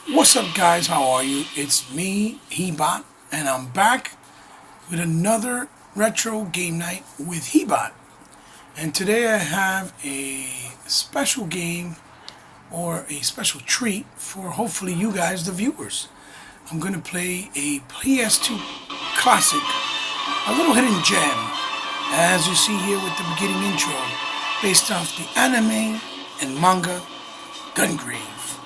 What's up, guys? How are you? It's me, Hebot, and I'm back with another retro game night with Hebot. And today I have a special game or a special treat for hopefully you guys, the viewers. I'm going to play a ps2 classic, a little hidden gem, as you see here with the beginning intro, based off the anime and manga Gungrave,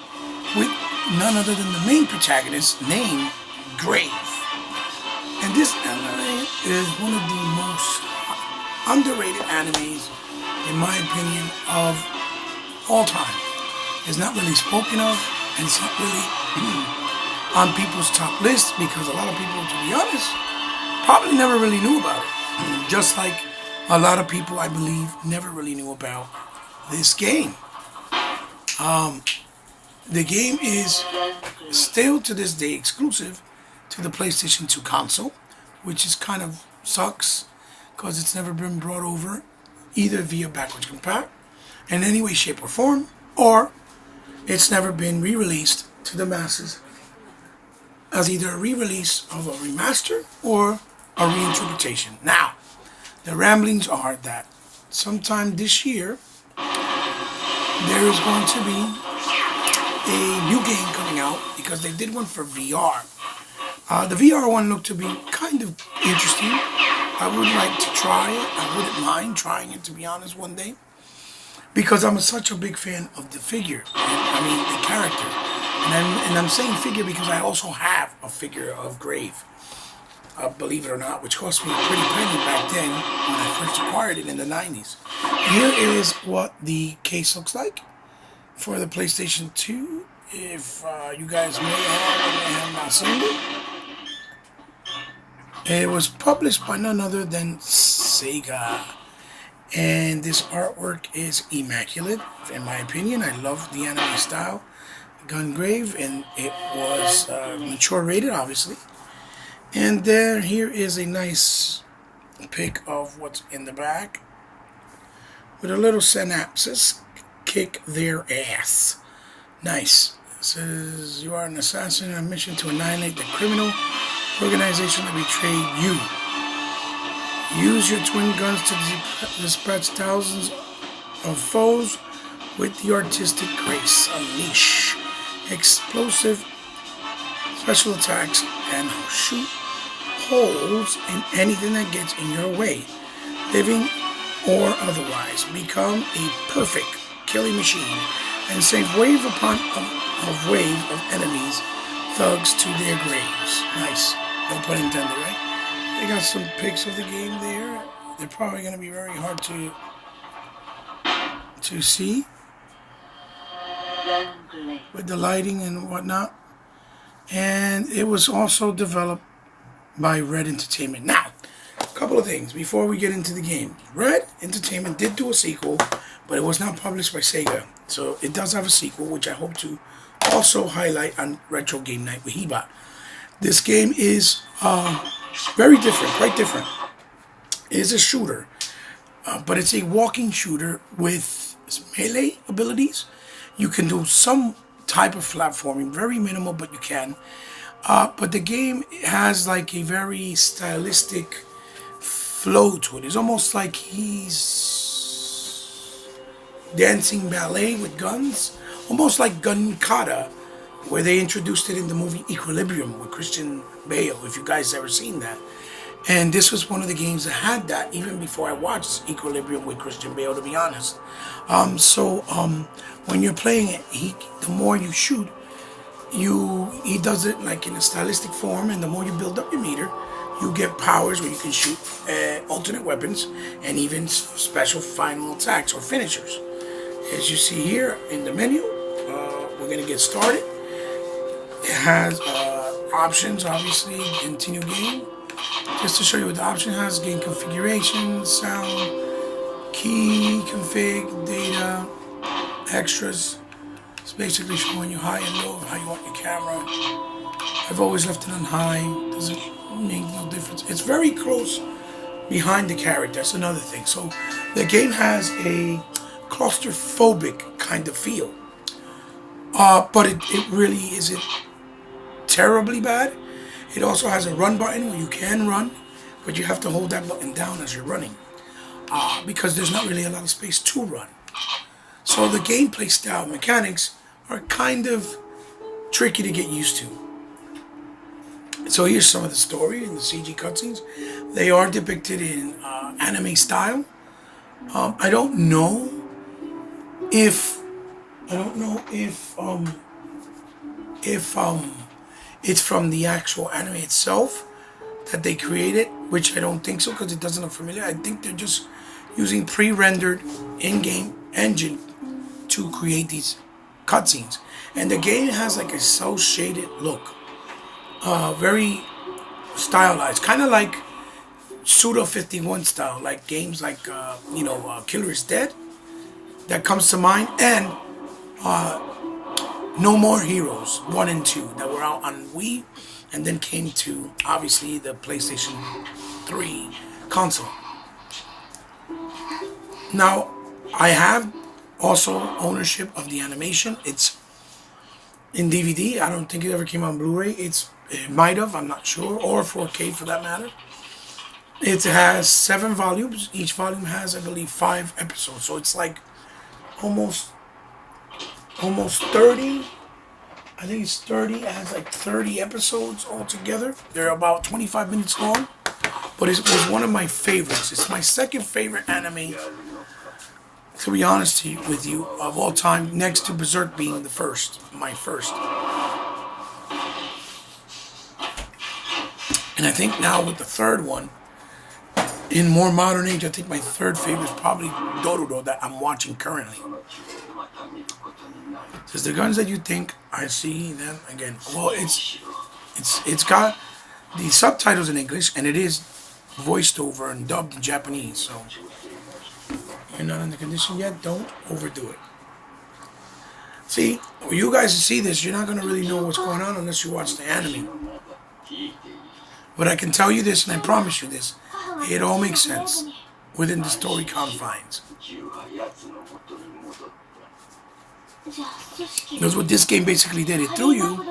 with none other than the main protagonist named Grave. And this anime is one of the most underrated animes, in my opinion, of all time. It's not really spoken of, and it's not really on people's top list because a lot of people, to be honest, probably never really knew about it. Just like a lot of people, I believe, never really knew about this game. The game is still to this day exclusive to the PlayStation 2 console, which is kind of sucks because it's never been brought over either via backwards compat in any way, shape, or form, or it's never been re-released to the masses as either a re-release of a remaster or a reinterpretation. Now, the ramblings are that sometime this year there is going to be a new game coming out because they did one for VR. The VR one looked to be kind of interesting. I would like to try it. I wouldn't mind trying it, to be honest, one day, because I'm such a big fan of the figure. The character. And I'm saying figure because I also have a figure of Grave, believe it or not, which cost me a pretty penny back then when I first acquired it in the 90s. Here is what the case looks like for the PlayStation 2, if you guys may have or may have not seen it. It was published by none other than Sega, and this artwork is immaculate, in my opinion. I love the anime style, Gungrave, and it was mature rated, obviously. And here is a nice pic of what's in the back, with a little synopsis. Kick their ass. Nice. It says you are an assassin on a mission to annihilate the criminal organization that betrayed you. Use your twin guns to dispatch thousands of foes with the artistic grace. Unleash explosive special attacks and shoot holes in anything that gets in your way, living or otherwise. Become a perfect killing machine and save wave upon wave of enemies, thugs to their graves. Nice. No pun intended, right? They got some pics of the game there. They're probably going to be very hard to see with the lighting and whatnot. And it was also developed by Red Entertainment. Now, a couple of things before we get into the game. Red Entertainment did do a sequel, but it was not published by Sega. So it does have a sequel, which I hope to also highlight on Retro Game Night with Hebot. This game is very different, quite different. It is a shooter, but it's a walking shooter with melee abilities. You can do some type of platforming, very minimal, but you can. But the game has like a very stylistic flow to it. It's almost like he's dancing ballet with guns, almost like Gun Kata, where they introduced it in the movie Equilibrium with Christian Bale, if you guys ever seen that. And this was one of the games that had that even before I watched Equilibrium with Christian Bale, to be honest. When you're playing it, the more you shoot, he does it like in a stylistic form, and the more you build up your meter, you get powers where you can shoot alternate weapons and even special final attacks or finishers. As you see here in the menu, we're going to get started. It has options, obviously, continue game. Just to show you what the option has: game configuration, sound, key, config, data, extras. It's basically showing you high and low, how you want your camera. I've always left it on high. Doesn't make no difference. It's very close behind the character. That's another thing. So the game has a claustrophobic kind of feel. But it really isn't terribly bad. It also has a run button where you can run, but you have to hold that button down as you're running because there's not really a lot of space to run. So the gameplay style mechanics are kind of tricky to get used to. So here's some of the story and the CG cutscenes. They are depicted in anime style. I don't know if if it's from the actual anime itself that they created, which I don't think so because it doesn't look familiar. I think they're just using pre-rendered in-game engine to create these cutscenes, and the game has like a cel shaded look, very stylized, kind of like Suda 51 style, like games like Killer is Dead that comes to mind, and No More Heroes 1 and 2 that were out on Wii and then came to obviously the PlayStation 3 console. Now, I have also ownership of the animation. It's in DVD. I don't think it ever came on Blu-ray. It might have, I'm not sure, or 4K for that matter. It has 7 volumes. Each volume has, I believe, 5 episodes. So it's like almost 30. I think it's 30. It has like 30 episodes altogether. They're about 25 minutes long. But it was one of my favorites. It's my second favorite anime, to be honest with you, of all time, next to Berserk being the first, my first. And I think now with the third one, in more modern age, I think my third favorite is probably Dororo that I'm watching currently. Says the guns that you think, I see them again. Well, it's got the subtitles in English and it is voiced over and dubbed in Japanese. So you're not in the condition yet. Don't overdo it. See, when you guys see this, you're not gonna really know what's going on unless you watch the anime. But I can tell you this, and I promise you this: it all makes sense within the story confines. That's what this game basically did. It threw you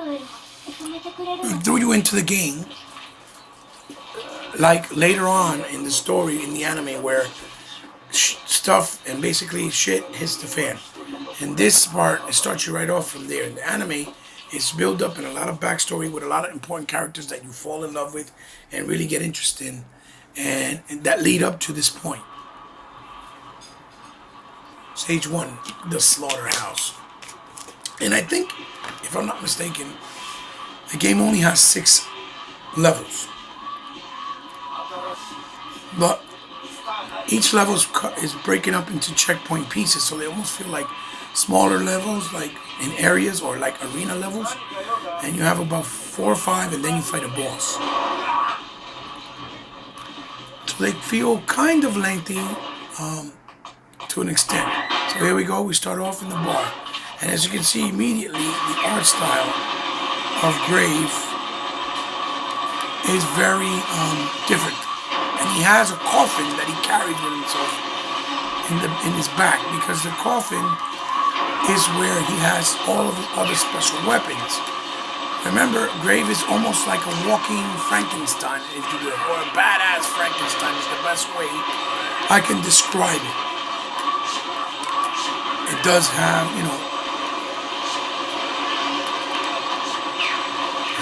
into the game, like later on in the story in the anime where stuff and basically shit hits the fan. And this part, it starts you right off from there. In the anime, it's built up in a lot of backstory with a lot of important characters that you fall in love with and really get interested in, and that lead up to this point. Stage 1, the slaughterhouse. And I think, if I'm not mistaken, the game only has 6 levels. But each level is breaking up into checkpoint pieces, so they almost feel like smaller levels, like in areas or like arena levels. And you have about 4 or 5, and then you fight a boss. So they feel kind of lengthy to an extent. So here we go. We start off in the bar. And as you can see immediately, the art style of Grave is very different. And he has a coffin that he carries with himself in his back, because the coffin is where he has all of his other special weapons. Remember, Grave is almost like a walking Frankenstein, if you will, or a badass Frankenstein is the best way I can describe it. It does have, you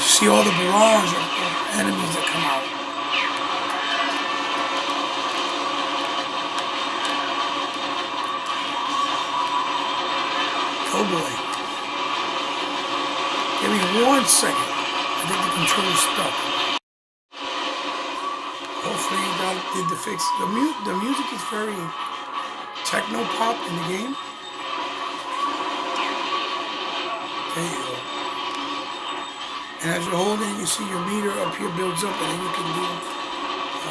see all the barrage of enemies that come out. Oh boy. Give me 1 second. I think the controller's stuck. Hopefully that did the fix. The music is very techno pop in the game. There you go. And as you're holding, you see your meter up here builds up, and then you can do you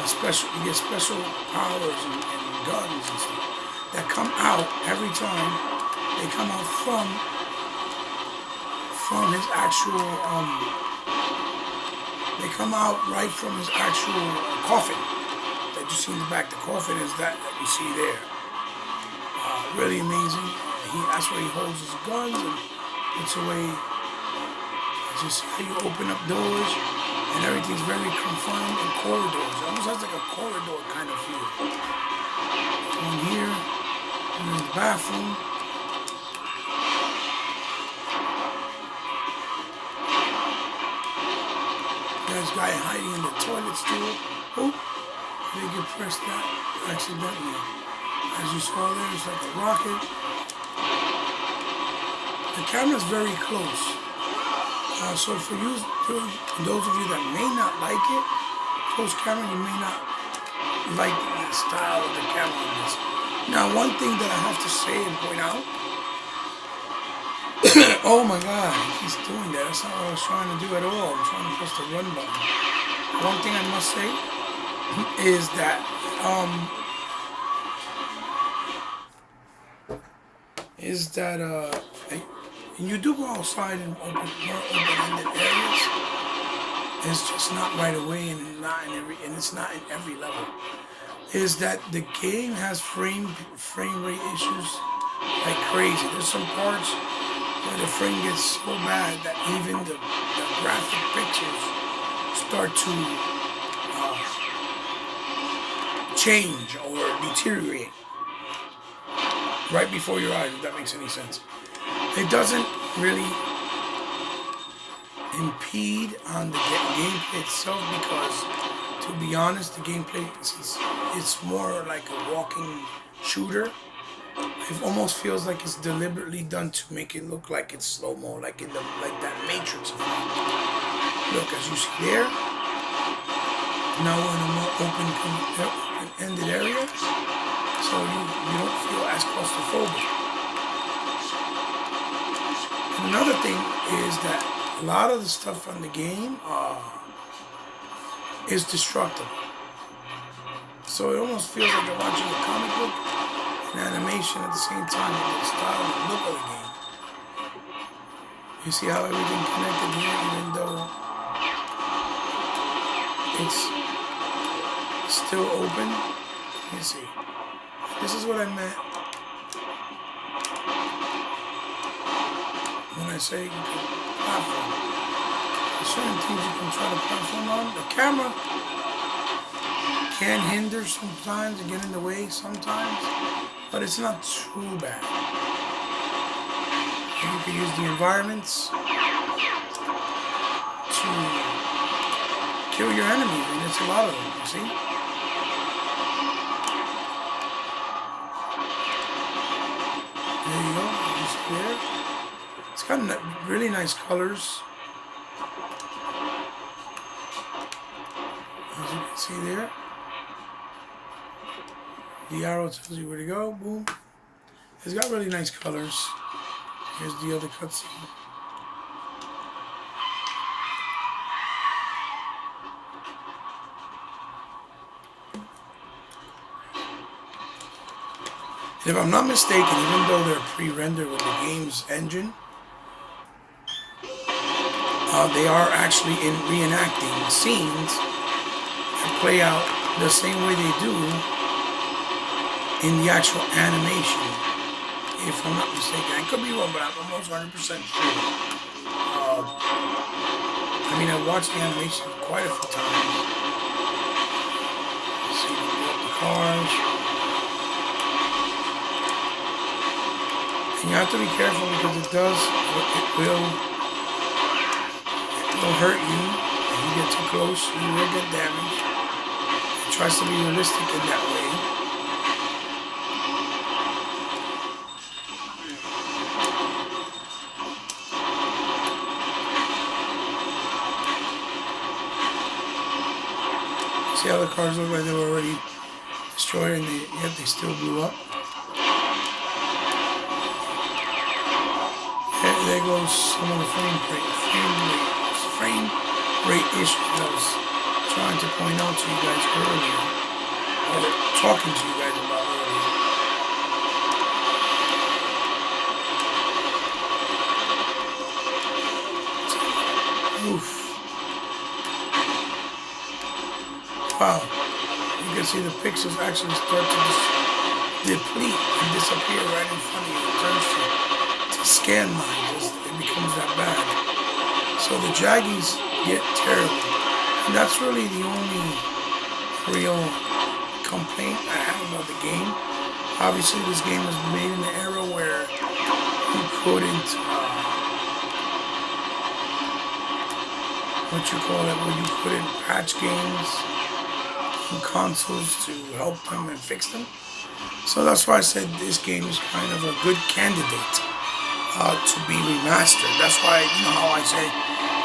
get special powers and guns and stuff that come out every time. They come out from his actual, they come out right from his actual coffin that you see in the back. The coffin is that you see there. Really amazing. That's where he holds his guns, and It's a way, just how you open up doors, and everything's very confined in corridors. It almost has like a corridor kind of feel. One here, and in the bathroom. There's a guy hiding in the toilet stool. Oh, I think you pressed that accidentally. As you saw there, it's like a rocket. The camera's very close. So for you, those of you that may not like it, close camera, you may not like the style of the camera on this. Now, one thing that I have to say and point out, oh my God, he's doing that. That's not what I was trying to do at all. I'm trying to press the run button. One thing I must say is that, and you do go outside and open more open-ended areas. It's just not right away, and it's not in every level. Is that the game has frame rate issues like crazy. There's some parts where the frame gets so bad that even the graphic pictures start to change or deteriorate right before your eyes, if that makes any sense. It doesn't really impede on the gameplay itself because, to be honest, the gameplay it's more like a walking shooter. It almost feels like it's deliberately done to make it look like it's slow-mo, like that Matrix effect. Look, as you see there, now we're in a more open-ended area, so you don't feel as claustrophobic. And another thing is that a lot of the stuff on the game is destructible. So it almost feels like you're watching a comic book and animation at the same time with the style and look of the game. You see how everything connected here, even though it's still open. Let me see. This is what I meant when I say you can platform. There's certain things you can try to platform on. The camera can hinder sometimes and get in the way sometimes, but it's not too bad. You can use the environments to kill your enemies, and it's a lot of them, you see? There you go, you see there? It's got really nice colors. As you can see there. The arrow tells you where to go, boom. It's got really nice colors. Here's the other cutscene. And if I'm not mistaken, even though they're pre-rendered with the game's engine, they are actually reenacting scenes that play out the same way they do in the actual animation, if I'm not mistaken. I could be wrong, but I'm almost 100% sure. I mean, I watched the animation quite a few times. See the cars. And you have to be careful because it will hurt you. If you get too close, you will get damaged. It tries to be realistic in that way. See how the cars look like they were already destroyed and yet they still blew up? There goes some of the frame rate issues I was trying to point out to you guys earlier, or talking to you guys about earlier. Oof. Wow, you can see the pixels actually start to deplete and disappear right in front of you. It turns to scan mines. It becomes that bad. So the jaggies get terrible. And that's really the only real complaint I have about the game. Obviously, this game was made in an era where you couldn't, what you call it, where you couldn't patch games on consoles to help them and fix them. So that's why I said this game is kind of a good candidate to be remastered. That's why, you know how I say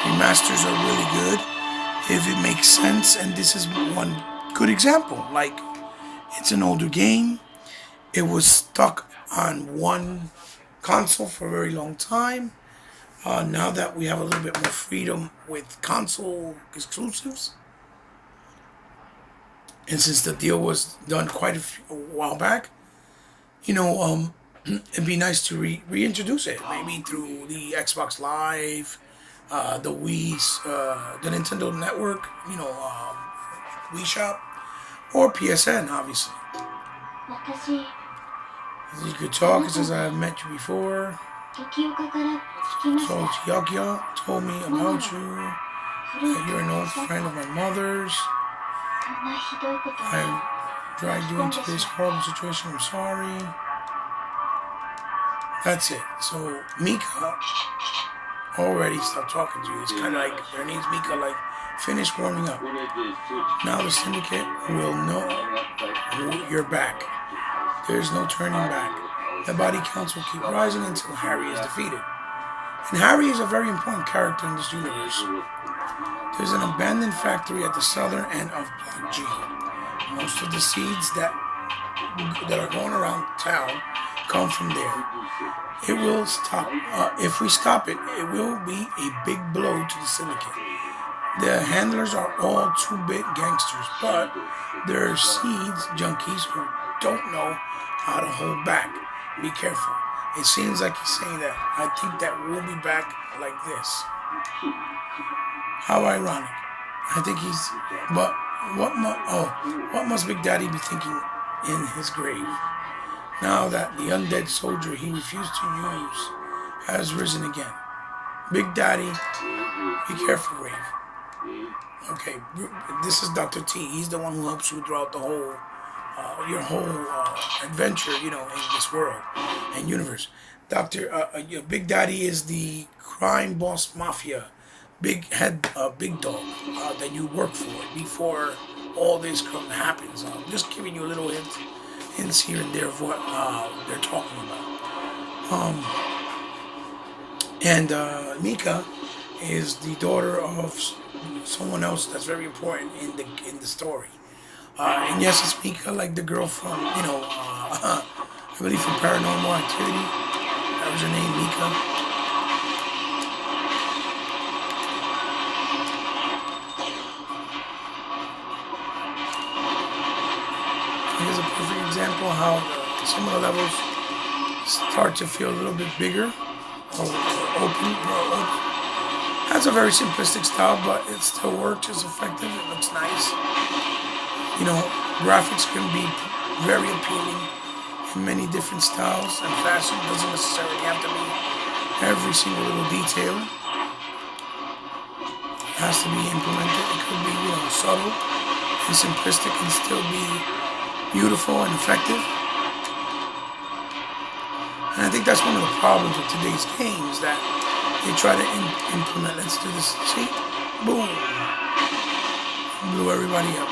remasters are really good if it makes sense. And this is one good example. Like, it's an older game. It was stuck on one console for a very long time. Now that we have a little bit more freedom with console exclusives, and since the deal was done quite a while back, you know, it'd be nice to reintroduce it, maybe through the Xbox Live, the Wii, the Nintendo Network, you know, Wii Shop, or PSN, obviously. You could talk. It says, I've met you before. So Yakya told me about you, that you're an old friend of my mother's. I dragged you into this horrible situation. I'm sorry. That's it. So Mika already stopped talking to you. It's kind of like their name's Mika, like, finish warming up. Now the syndicate will know you're back. There's no turning back. The body counts will keep rising until Harry is defeated. And Harry is a very important character in this universe. There's an abandoned factory at the southern end of Block G. Most of the seeds that are going around town come from there. It will stop. If we stop it, it will be a big blow to the syndicate. The handlers are all 2-bit gangsters, but they're seeds junkies who don't know how to hold back. Be careful. It seems like he's saying that. I think that we'll be back like this. How ironic. I think he's... But what must Big Daddy be thinking in his grave? Now that the undead soldier he refused to use has risen again. Big Daddy, be careful, Rave. Okay, this is Dr. T. He's the one who helps you throughout the whole, your whole adventure, you know, in this world and universe. Big Daddy is the crime boss mafia, big dog that you work for before all this happens. I'm just giving you a little hints here and there of what they're talking about. And Mika is the daughter of someone else that's very important in the story. And yes, it's Mika, like the girl from, you know, I believe from Paranormal Activity. That was her name, Mika. Here's a perfect example how some of the levels start to feel a little bit bigger or open, more open. That's a very simplistic style, but it still works. It's effective. It looks nice. You know, graphics can be very appealing in many different styles and fashion. It doesn't necessarily have to be every single little detail. It has to be implemented. It could be, you know, subtle and simplistic and still be beautiful and effective. And I think that's one of the problems with today's games, that they try to implement. Let's do this. See? Boom. Blew everybody up.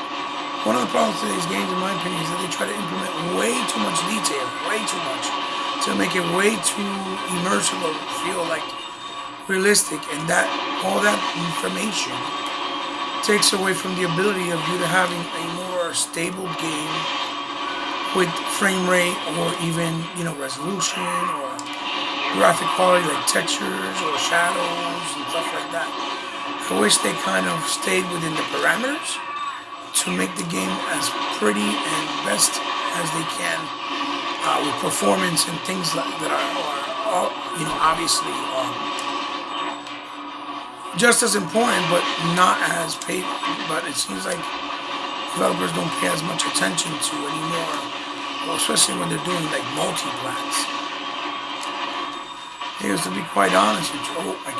One of the problems with today's games, in my opinion, is that they try to implement way too much detail, way too much, to make it way too immersive or feel like realistic, and that all that information takes away from the ability of you to having a more stable game with frame rate or even, you know, resolution or graphic quality like textures or shadows and stuff like that. I wish they kind of stayed within the parameters to make the game as pretty and best as they can, with performance and things that are you know, obviously just as important, but not as paid. But it seems like developers don't pay as much attention to anymore, especially when they're doing like multi-plats. Here's to be quite honest with you. Oh, I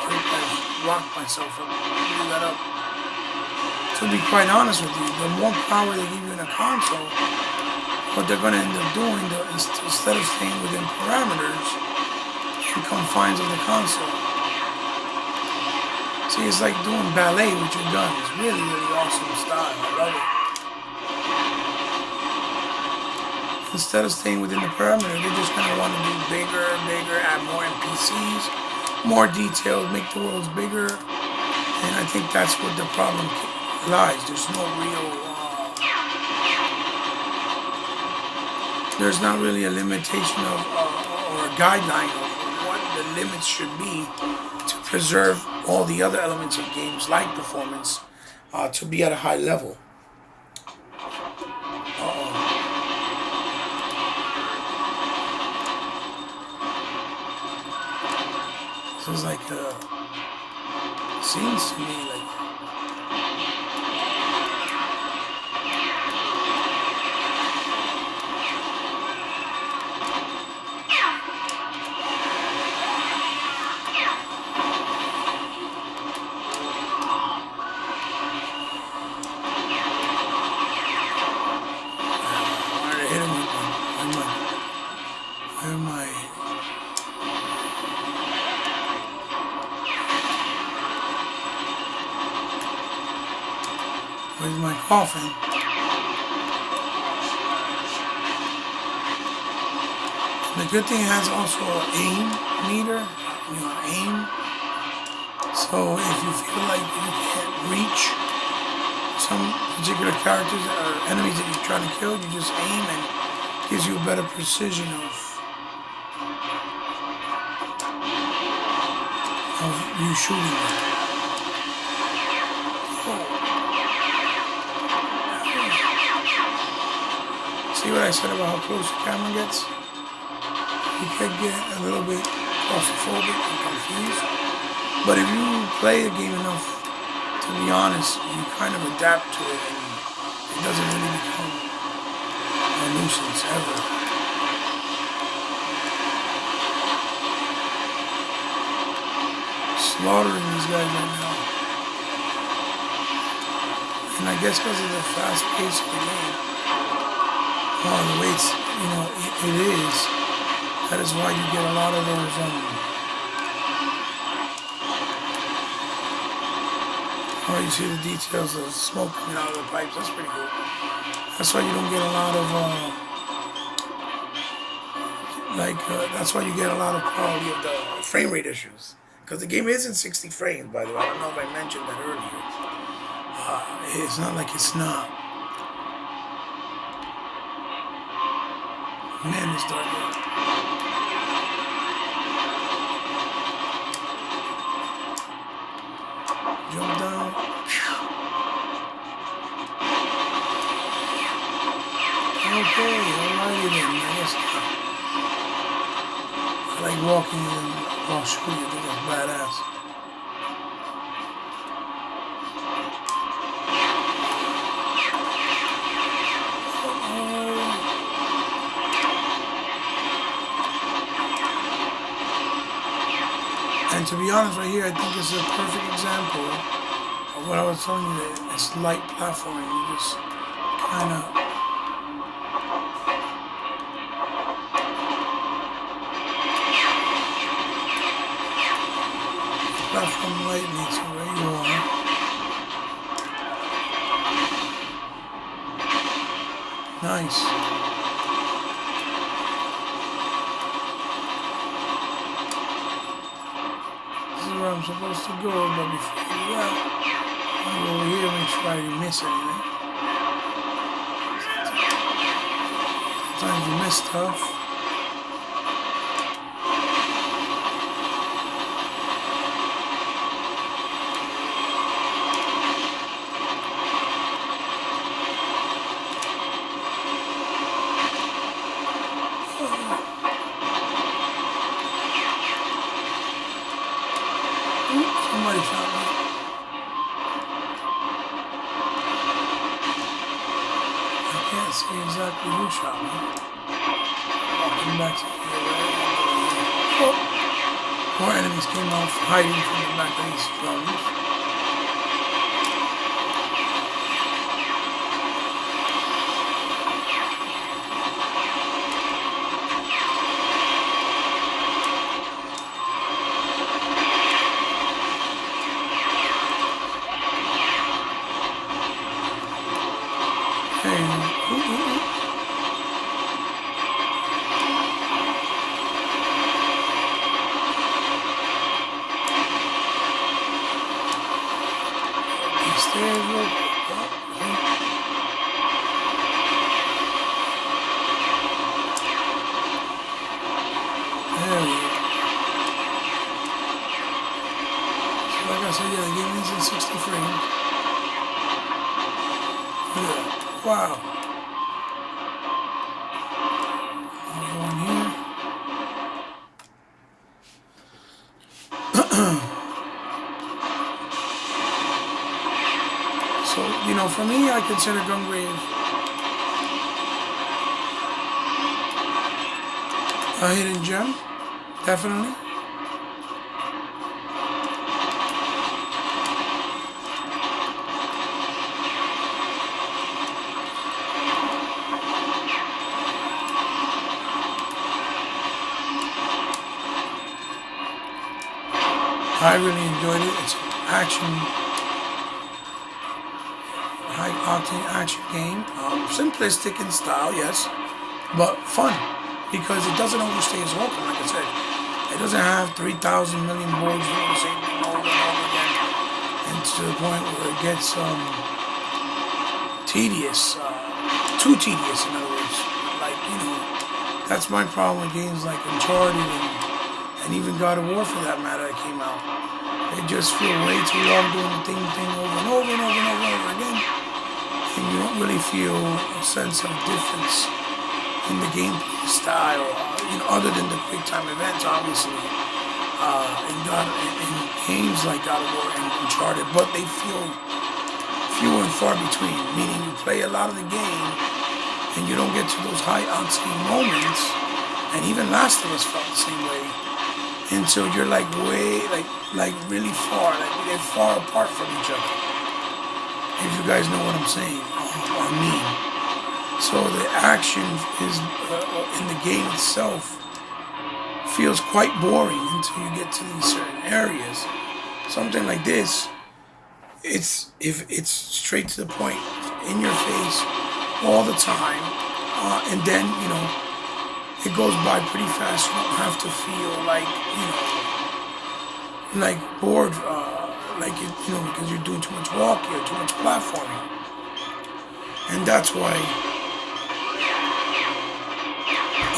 locked myself up. Blew that up. To be quite honest with you, the more power they give you in a console, what they're going to end up doing, instead of staying within parameters, you confines of the console. See, it's like doing ballet with your gun. It's really, really awesome style. I love it. Instead of staying within the parameter, they're just going to want to do bigger, add more NPCs, more details, make the worlds bigger. And I think that's what the problem lies. There's no real, there's not really a limitation of, or a guideline of what the limits should be to preserve all the other elements of games like performance to be at a high level. This is like, seems to me like, where's my coffin? The good thing it has also an aim meter, aim. So if you feel like you can't reach some particular characters or enemies that you're trying to kill, you just aim and it gives you a better precision of you shooting them. See what I said about how close the camera gets? You could get a little bit claustrophobic and confused. But if you play the game enough, to be honest, you kind of adapt to it and it doesn't really become a nuisance ever. Slaughtering these guys right now. And I guess because of the fast pace of the game, the way it's, it is, that is why you get a lot of those, you see the details of smoke coming out of the pipes. That's pretty cool. That's why you don't get a lot of, that's why you get a lot of quality of the frame rate issues. Because the game isn't 60 frames, by the way. I don't know if I mentioned that earlier. It's not like it's not. Man, it's dark out. Jump down. Okay, alrighty then. I like walking and while shooting. I think that's badass. And to be honest, right here, I think it's a perfect example of what I was telling you. That it's light platforming. You just kind of platform lightly to where you are. Nice. Where I'm supposed to go, but before I do that, I'll go over here and make sure I didn't miss anything. Sometimes you miss stuff. Somebody shot me. I can't see exactly who shot me. Walking back to here, right? Oh. More enemies came off hiding from the back of these drums. Like I said, yeah, the game is in 60 frames. Yeah. Wow. One here. So, you know, for me, I consider Gungrave a hidden gem, definitely. I really enjoyed it. It's action, high octane action game. Simplistic in style, yes, but fun because it doesn't overstay its welcome. Like I said, it doesn't have 3,000 million boards doing the same thing over and over again, and to the point where it gets tedious, too tedious. In other words, like, you know, that's my problem with games like Uncharted and even God of War, for that matter, that came out. They just feel way too long doing the same thing over and over and over and over and over again. And you don't really feel a sense of difference in the gameplay style, you know, other than the quick time events, obviously, in games like God of War and Uncharted, but they feel few and far between, meaning you play a lot of the game and you don't get to those high octane moments, and even Last of Us felt the same way. Until you're like way, like really far, like they're far apart from each other. If you guys know what I'm saying, I mean. So the action is in the game itself feels quite boring until you get to these certain areas. Something like this, it's straight to the point, in your face, all the time, and then, you know, it goes by pretty fast. You don't have to feel like, you know, like bored, like, you know, because you're doing too much walking or too much platforming. And that's why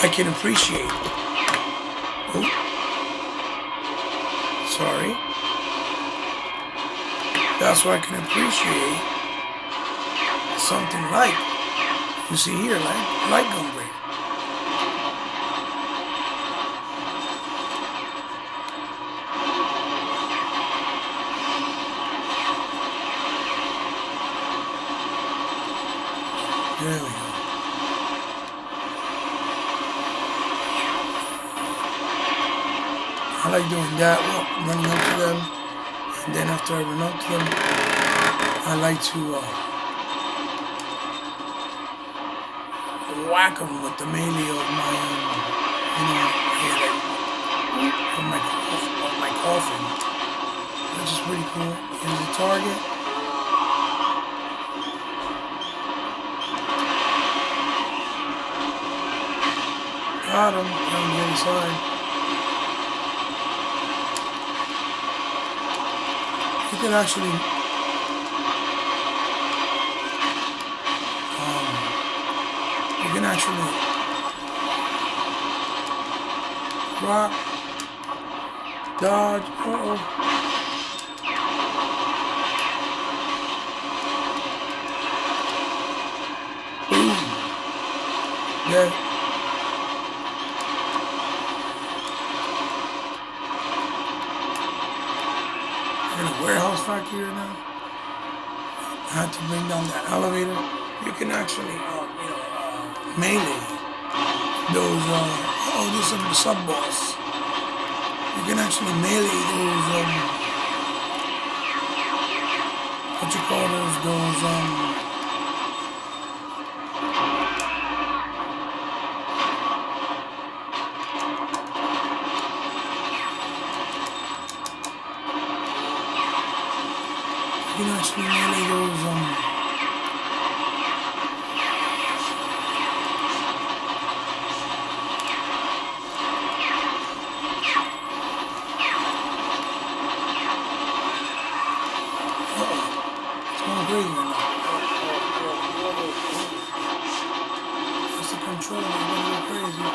I can appreciate. Oh, sorry. That's why I can appreciate something like, you see here, like gungrave. There we go. I like doing that, running up to them, and then after I run up to them, I like to whack them with the melee of my, you know, of my coffin, which is pretty cool. Here's the target. Got him on the inside. You can actually rock, dodge. Boom. Yeah. In a warehouse factory right now. I had to bring down the elevator. You can actually, you know, melee those. Oh, this is the sub boss. You can actually melee those, what you call those, you can actually melee those, it's going crazy right now. That's the controller, it's going to go crazy.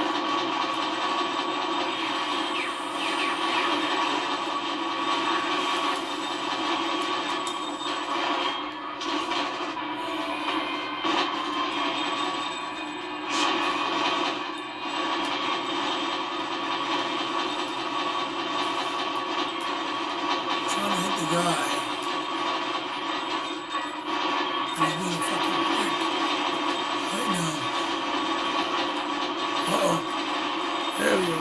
Trying to hit the guy. He's being fucking quick right now. Uh-oh. There we go.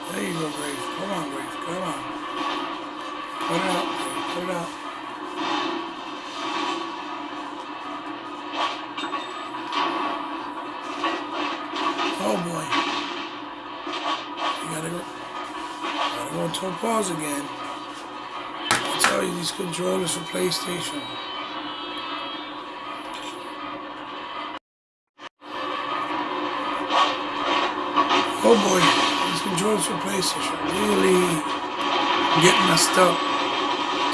There you go, Grace. Come on, Grace. Come on. Put it out. Put it out. Oh boy. You gotta go. Gotta go to a pause again. I tell you, these controllers for PlayStation. Oh boy, these controllers for PlayStation really get messed up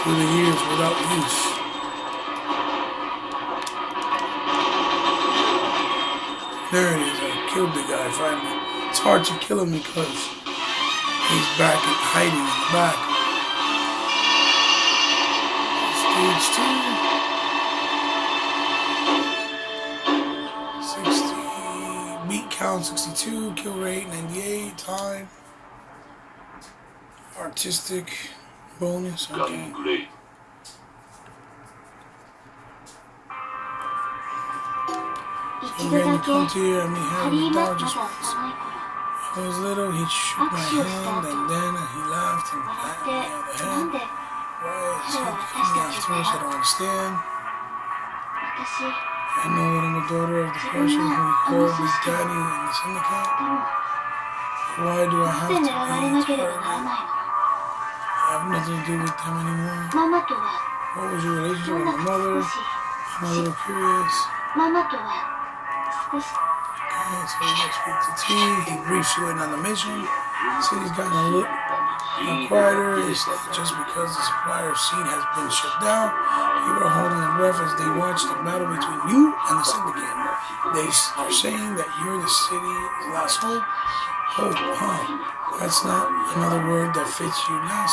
through the years without use. There it is, I killed the guy finally. It's hard to kill him because he's back and hiding in the back. Stage 2. 60. Beat count 62. Kill rate 98. Time. Artistic. Bonus. Okay. So when you come to here and me having dodges once. When I was little, he shook my hand and then he laughed and patted me on the hand. Why is he coming down to us? I don't understand. I know that I'm the daughter of the person who called me daddy in the syndicate. Why do I have to be targeted? I have nothing to do with them anymore. What was your relationship with my mother? I'm a little curious. Okay, so we next speak to T. He briefs you in on the mission. City's gotten a little quieter. It's not just because the supplier seed has been shut down. People are holding their breath as they watch the battle between you and the syndicate. They are saying that you're the city's last hope. Hope, huh? That's not another word that fits you less.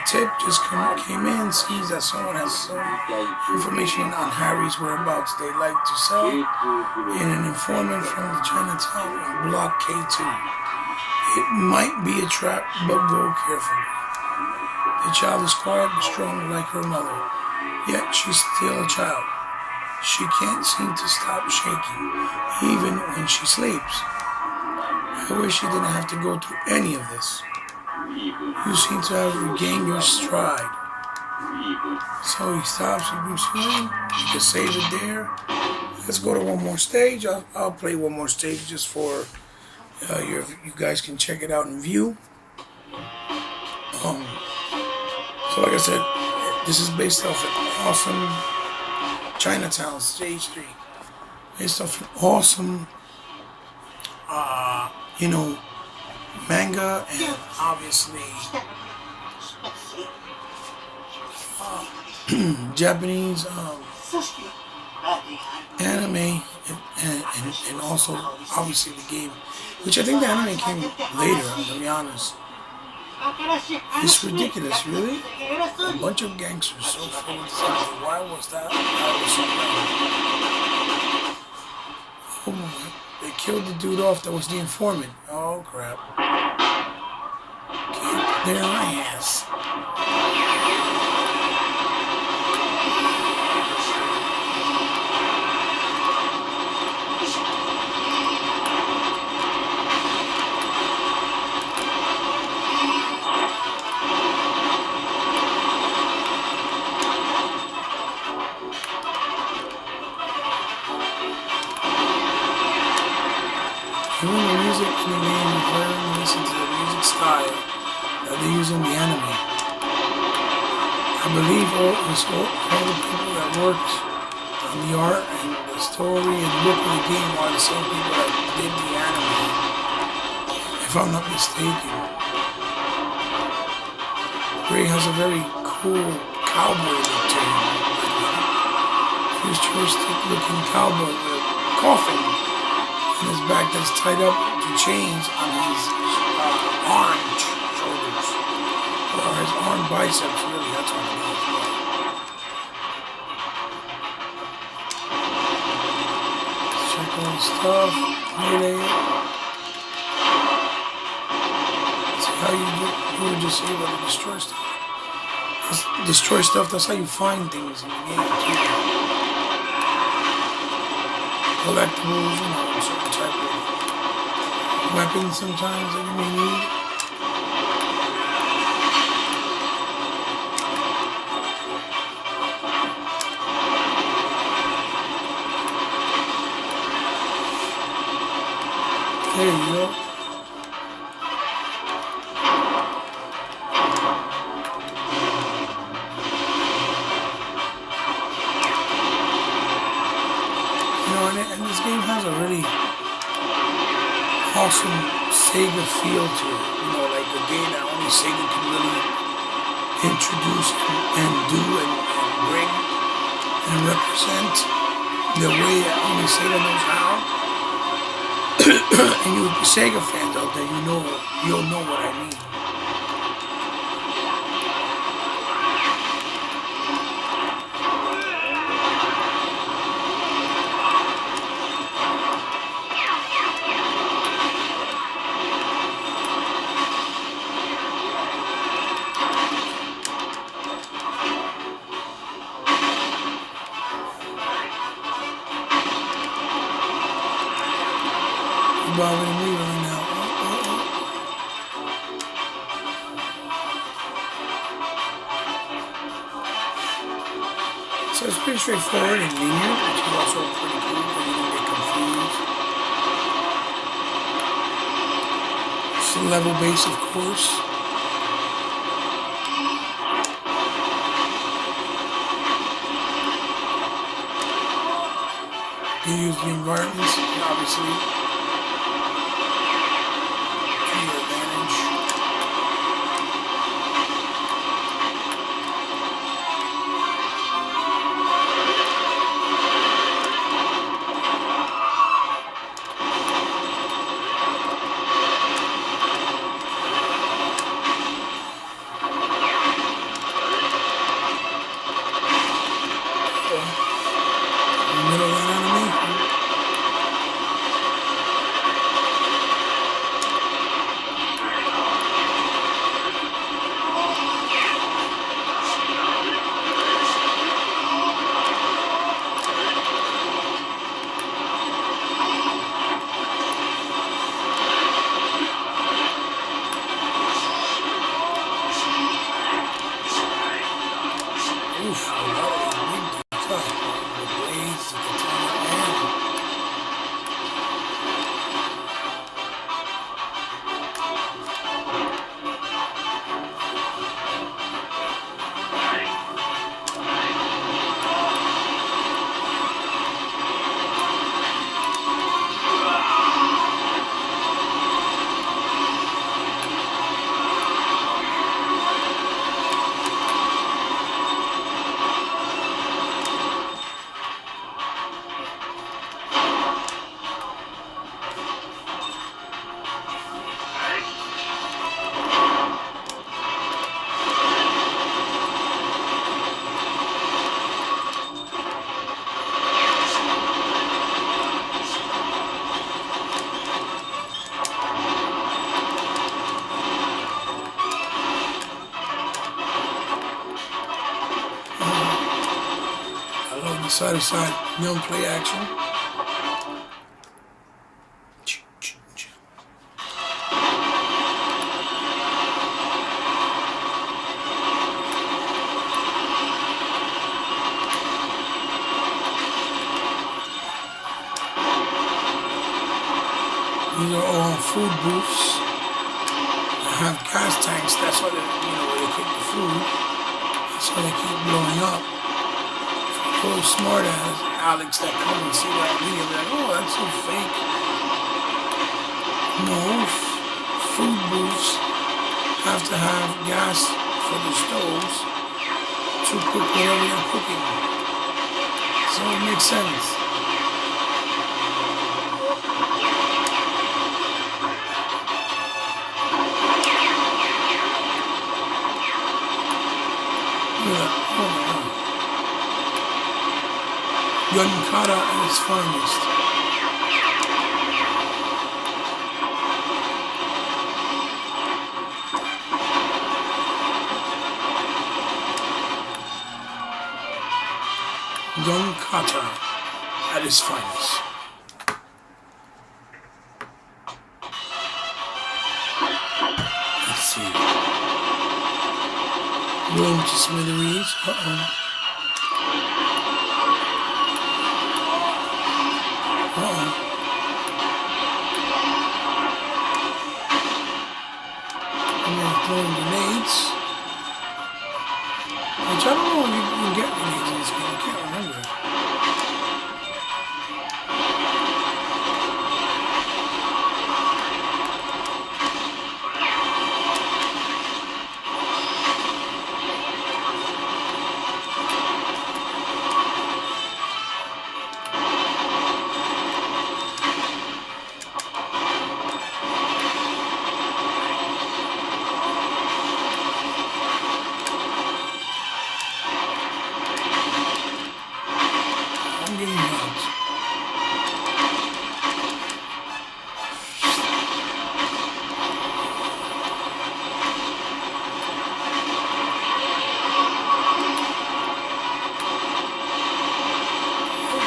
Tip just came in. Seems that someone has some information on Harry's whereabouts. They like to sell in an informant from the Chinatown on Block K2. It might be a trap, but go carefully. The child is quiet and strong like her mother, yet she's still a child. She can't seem to stop shaking, even when she sleeps. I wish you didn't have to go through any of this. You seem to have regained your stride. So he stops and moves in. You can save it there. Let's go to one more stage. I'll play one more stage just for you guys can check it out and view. So like I said, this is based off an awesome Chinatown Stage 3. Based off an awesome, manga and obviously Japanese anime and also obviously the game, which I think the anime came later, to be honest. It's ridiculous, really. A bunch of gangsters so full of something. Why was that? Oh my. They killed the dude off that was the informant. Oh crap. Kicked their ass. I believe all the people that worked on the art and the story and look of the game are the same people that did the anime. If I'm not mistaken, Ray has a very cool cowboy look to him. Futuristic looking cowboy with a coffin on his back that's tied up to chains on his arm shoulders. Or his arm biceps, really, that's what it is. Let's check all the stuff. Mayday. See how you were just able to destroy stuff. Destroy stuff, that's how you find things in the game too. Collectibles, certain type of weapons sometimes that you may need. There you go. And this game has a really awesome Sega feel to it. Like a game that only Sega can really introduce and do and bring and represent the way that only Sega knows how. And you Sega fans out there, you'll know what I mean. Bothering me right now. So it's pretty straightforward and linear, which is also pretty cool because you don't get confused. It's a level base, of course. You use the environments, obviously. Side to side, young play action. These are all food booths. They have gas tanks. That's why they, where they cook the food. So they keep blowing up. Those smart ass Alex that come and see that video, be like, oh, that's so fake. No, food booths have to have gas for the stoves to cook whatever you're cooking. So it makes sense. Yeah, oh my God. Gun kata at its finest. Gun kata at its finest. Let's see. Blown to smithereens. Uh-oh. Uh-oh. And then throwing grenades. Which I don't know if you can get grenades in this game. I can't remember. I'm getting knocked.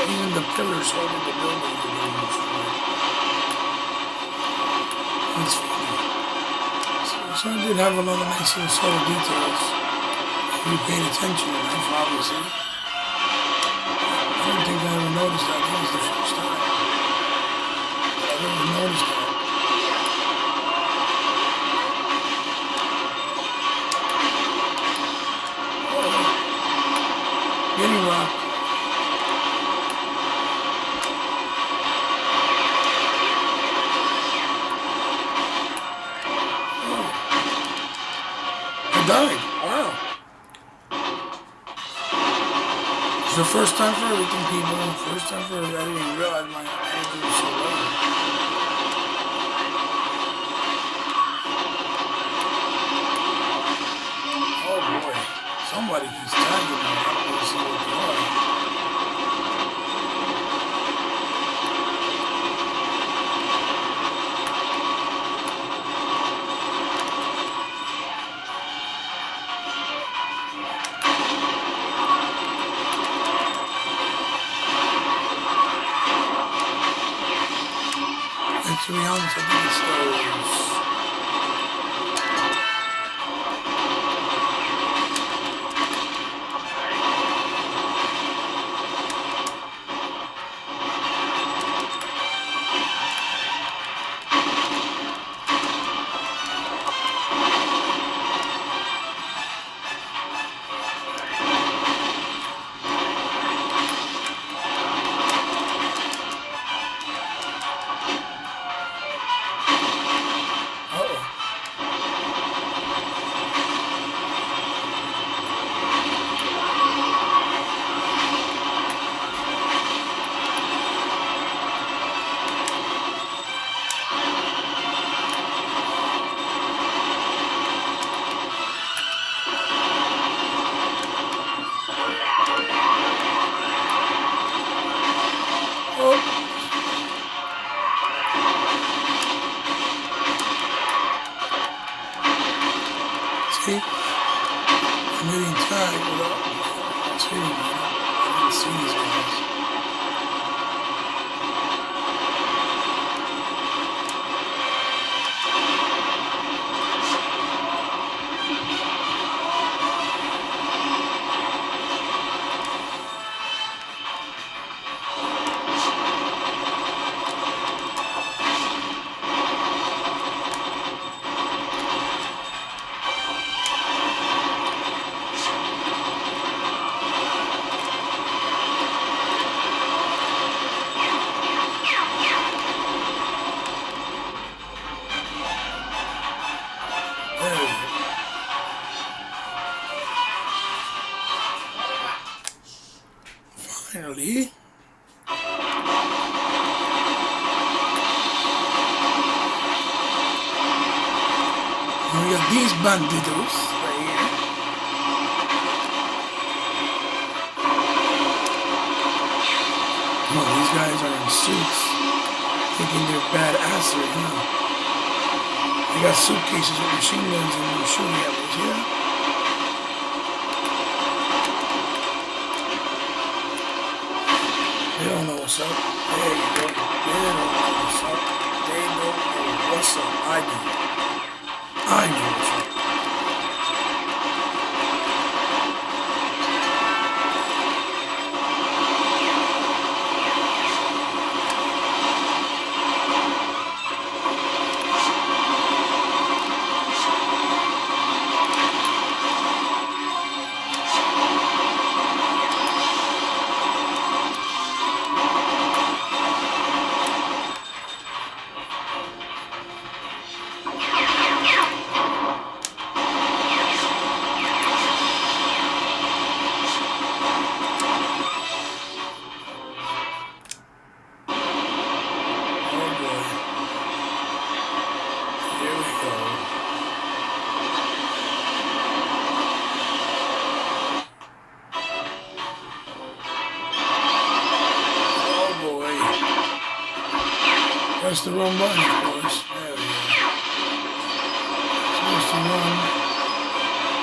Even the pillars holding the building are being destroyed. That's funny. So I did have a lot of nice little subtle details. If you paid attention enough, obviously. I don't think I ever noticed that. That was the first time I ever noticed that. Oh, getting rocked. I died. Wow. It's the first time for everything, people. First time for everything. I didn't even realize my energy was so low. Oh boy. Somebody keeps tagging me. I don't really see what they are. And to be honest, I think it's those. See? I'm getting tagged without seeing them. I didn't see these guys. Finally. We got these banditos right here. Oh, these guys are in suits, thinking they're badassery, huh? They got suitcases with machine guns and they're shooting at us, yeah? They don't know what's up. There you go. They don't know what's up. They don't know what's up. I do. I know what's up. Press the wrong button, of course. There we go. Supposed to run.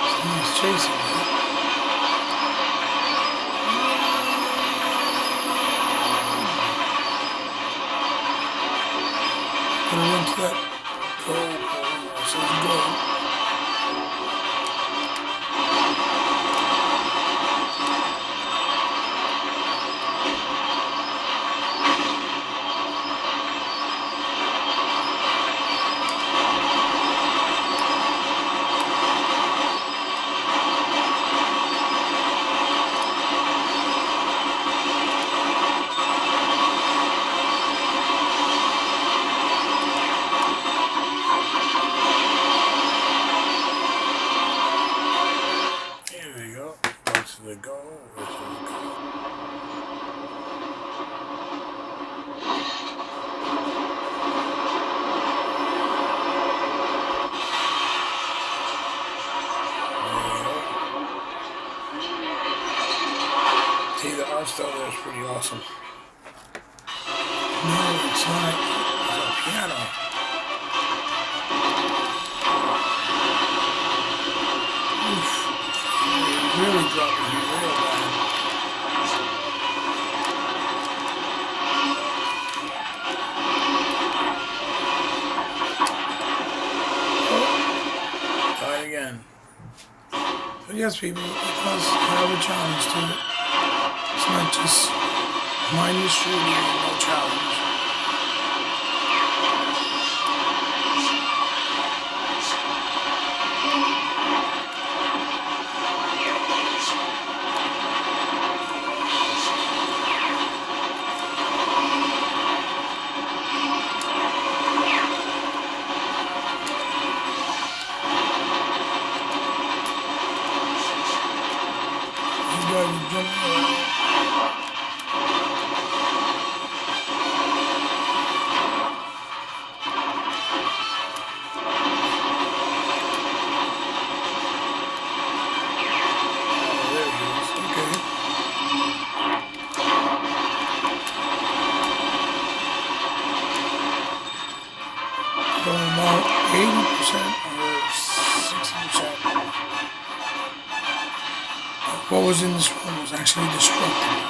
Someone's chasing me. Gotta run to that goal. So go. The goal. See, the art style there is pretty awesome. No, it's not. It's a piano. Oof. Really dropping me real bad. Oh, try it again. But yes, people, it does have a challenge to it. It's not just mindless shooting and no challenge. About 80% or 60%. What was in this room was actually destructive.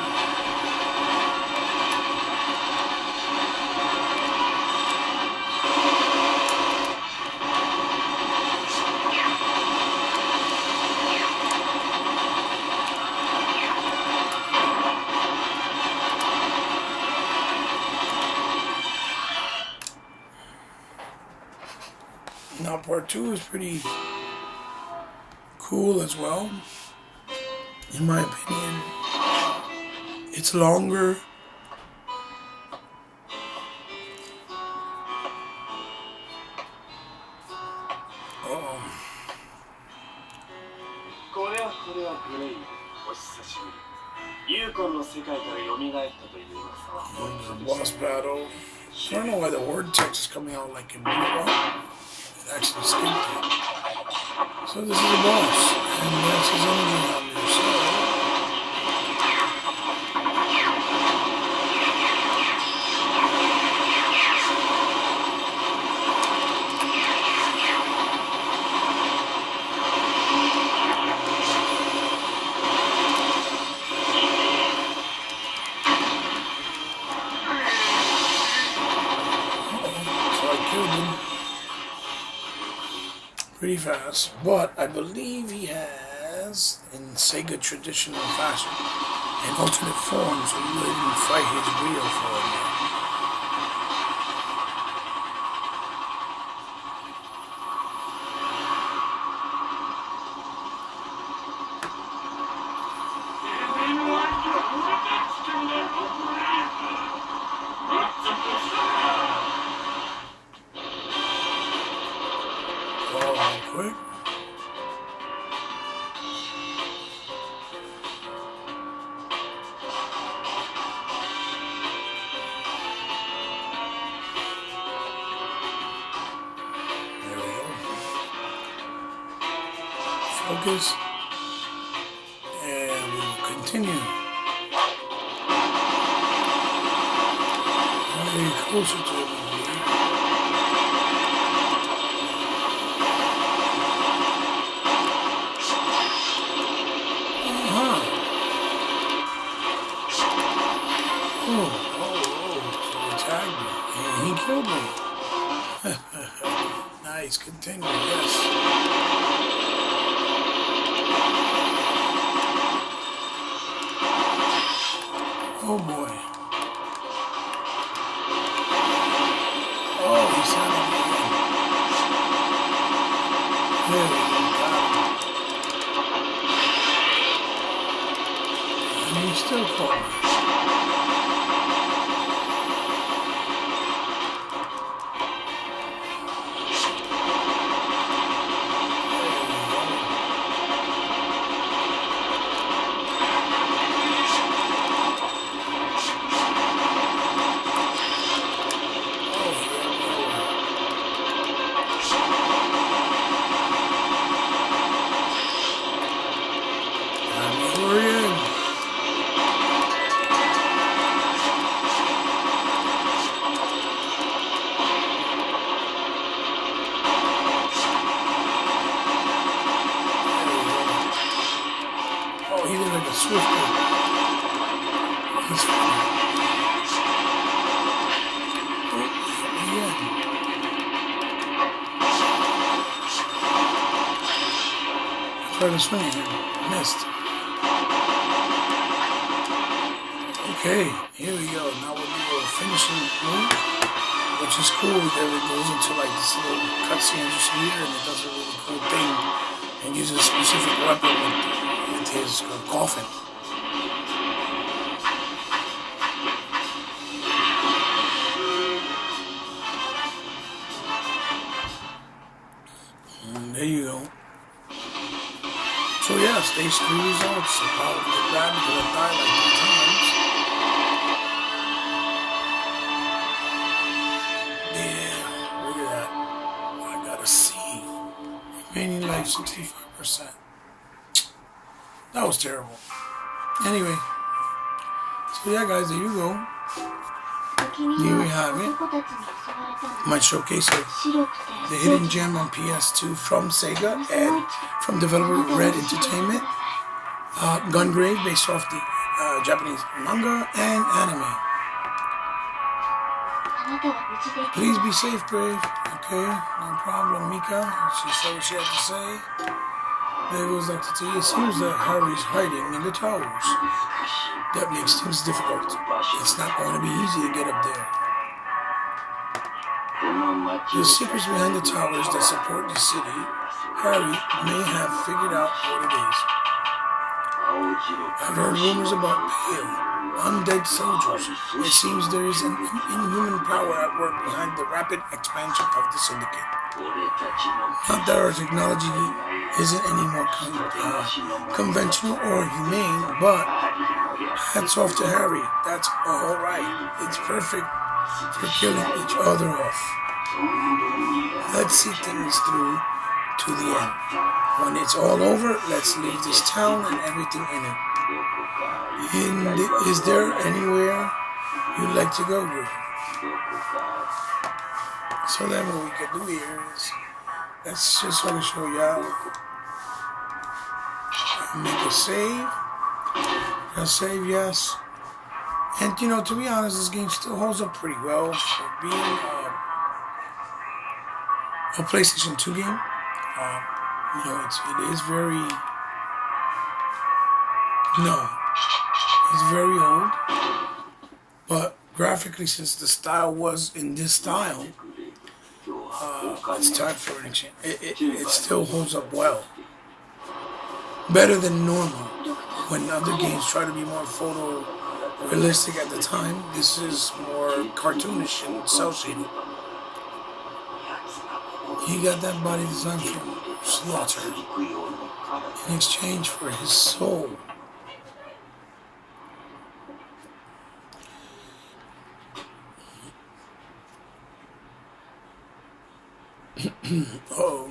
Now part 2 is pretty cool as well, in my opinion. It's longer. There's a boss battle. I don't know why the word text is coming out like in blue. It actually skipped it. So this is the boss, and that's his energy on there. So I killed him pretty fast, but I believe he has, in Sega traditional fashion, an alternate form, so you wouldn't even fight his real form. Real quick. There we go. Focus. And we will continue. Very closer to it. So he tagged me, and he killed me. Nice, continue, yes. Oh boy. Oh, he's on me again. There we go. And he still caught me. He did like a swift one. He's funny. Oh, yeah. Tried to swing again. Missed. Okay, here we go. Now we'll do a finishing move, which is cool because it goes into like this little cutscene you see here, and it does a really cool thing and uses a specific weapon with his coffin. And there you go. So yeah, stage 3 results. I'll probably get that because I died like 3 times. Yeah, look at that. I got a C. Remaining life 65%. That was terrible. Anyway, so yeah guys, there you go. Here we have it. My showcase of the hidden gem on PS2 from Sega and from developer Red Entertainment. Gungrave, based off the Japanese manga and anime. Please be safe, Brave. Okay, no problem, Mika. She said what she had to say. There goes Dr. T. It seems that Harry's hiding in the towers. That makes things difficult. It's not going to be easy to get up there. The secrets behind the towers that support the city, Harry may have figured out what it is. I've heard rumors about pale, undead soldiers. It seems there is an inhuman power at work behind the rapid expansion of the syndicate. Not that our technology isn't any more conventional or humane, but Hats off to Harry. That's alright. It's perfect for killing each other off. Let's see things through to the end. When it's all over, let's leave this town and everything in it. Is there anywhere you'd like to go, Guru? So then what we could do here is, let's just sort of show y'all. Make a save. Press save, yes. And to be honest, this game still holds up pretty well for being a PlayStation 2 game. It is very, it's very old. But graphically, since the style was in this style, it's time for an exchange. It still holds up well. Better than normal. When other games try to be more photorealistic at the time, this is more cartoonish and cel-shaded. He got that body design from Slaughter in exchange for his soul. Uh-oh.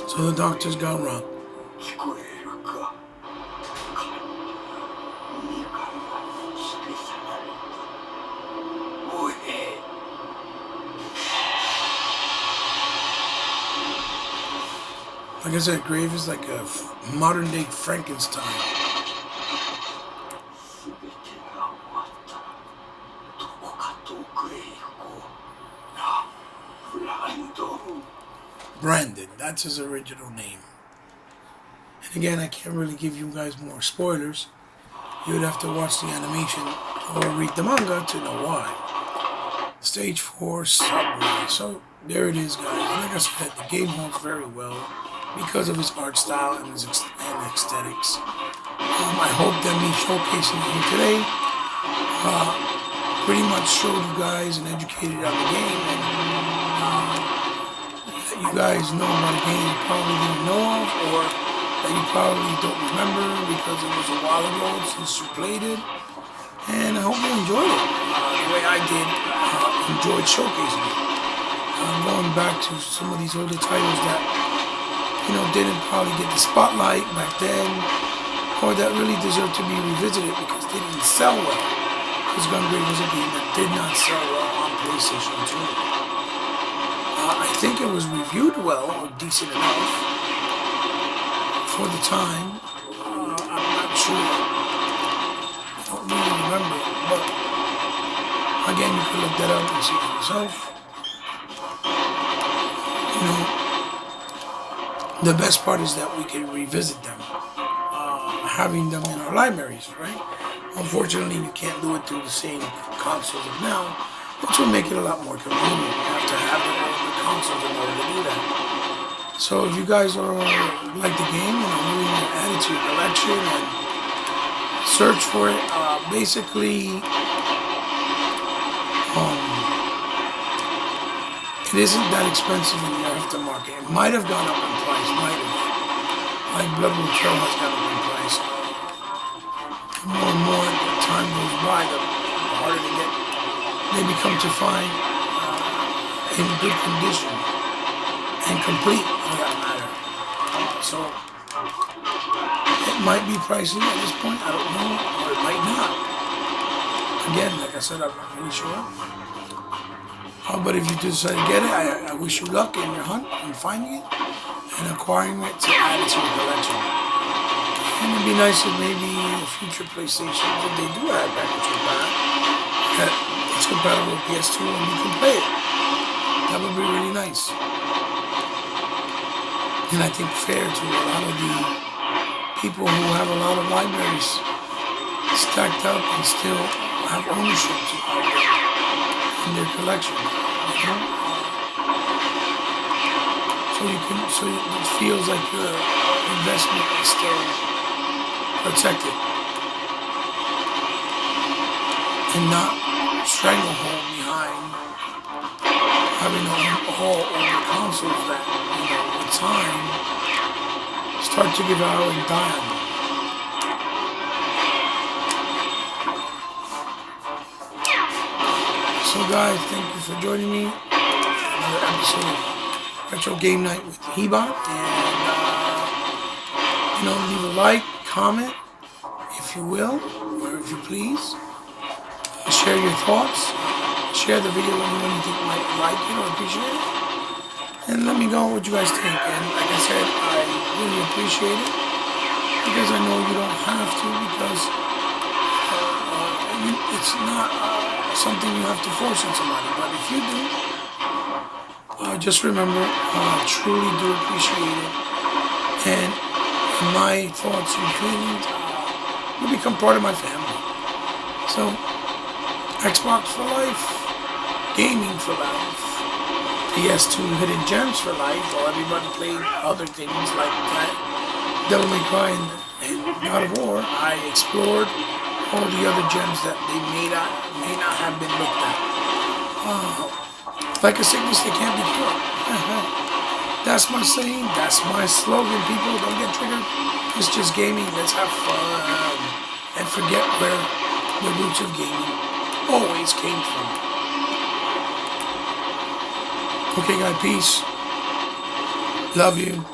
So the doctor's gone wrong. Like I said, Grave is like a modern day Frankenstein. Brandon, that's his original name. And again, I can't really give you guys more spoilers. You would have to watch the animation or read the manga to know why. Stage 4 Subway. So there it is, guys. Like I said, the game holds very well because of his art style and his aesthetics. I hope that me showcasing it here today pretty much showed you guys and educated on the game, and that you guys know about a game you probably didn't know of, or that you probably don't remember because it was a while ago since you played it. And I hope you enjoyed it the way I did. Enjoyed showcasing it. Going back to some of these older titles that didn't probably get the spotlight back then, or that really deserve to be revisited because they didn't sell well. Because Gungrave was a game that did not sell well on PlayStation 2. I think it was reviewed well, or decent enough, for the time. I'm not sure. I don't really remember, but again, you can look that up and see for yourself. The best part is that we can revisit them, having them in our libraries, right? Unfortunately, you can't do it through the same consoles of now, which will make it a lot more convenient. You have to have the consoles in order to do that. So if you guys like the game and are willing to add it to your collection and search for it, basically, it isn't that expensive in the aftermarket. It might have gone up in price, might have. Like Blood Will Kill has gone up in price. The more and more the time goes by, the harder to get. They become to find in good condition and complete, for that matter. So it might be pricey at this point. I don't know, or it might not. Again, like I said, I'm not really sure. But if you do decide to get it, I wish you luck in your hunt and finding it and acquiring it to add it to your collection. And it'd be nice if maybe in future PlayStation, if they do add backwards compatible, that it's compatible with ps2 and you can play it. That would be really nice. And I think fair to a lot of the people who have a lot of libraries stacked up and still have ownership to in their collection. So it feels like your investment is still protected and not stranglehold behind having all the consoles that, with time, start to give out and die on them. So guys, thank you for joining me. Another episode of Retro Game Night with Hebot. And, leave a like, comment, if you will, or if you please. Share your thoughts. Share the video with anyone you think might like it or appreciate it. And let me know what you guys think. And like I said, I really appreciate it. Because I know you don't have to, because it's not something you have to force on somebody. But if you do, just remember, I truly do appreciate it. And my thoughts and feelings will become part of my family. So, Xbox for life, gaming for life, ps2 hidden gems for life, or everybody played other things like that, Devil May Cry and God of War. I explored all the other gems that they may not have been looked at. Like a sickness that can't be cured. That's my saying, that's my slogan, people. Don't get triggered. It's just gaming. Let's have fun and forget where the roots of gaming always came from. Okay, guys, peace. Love you.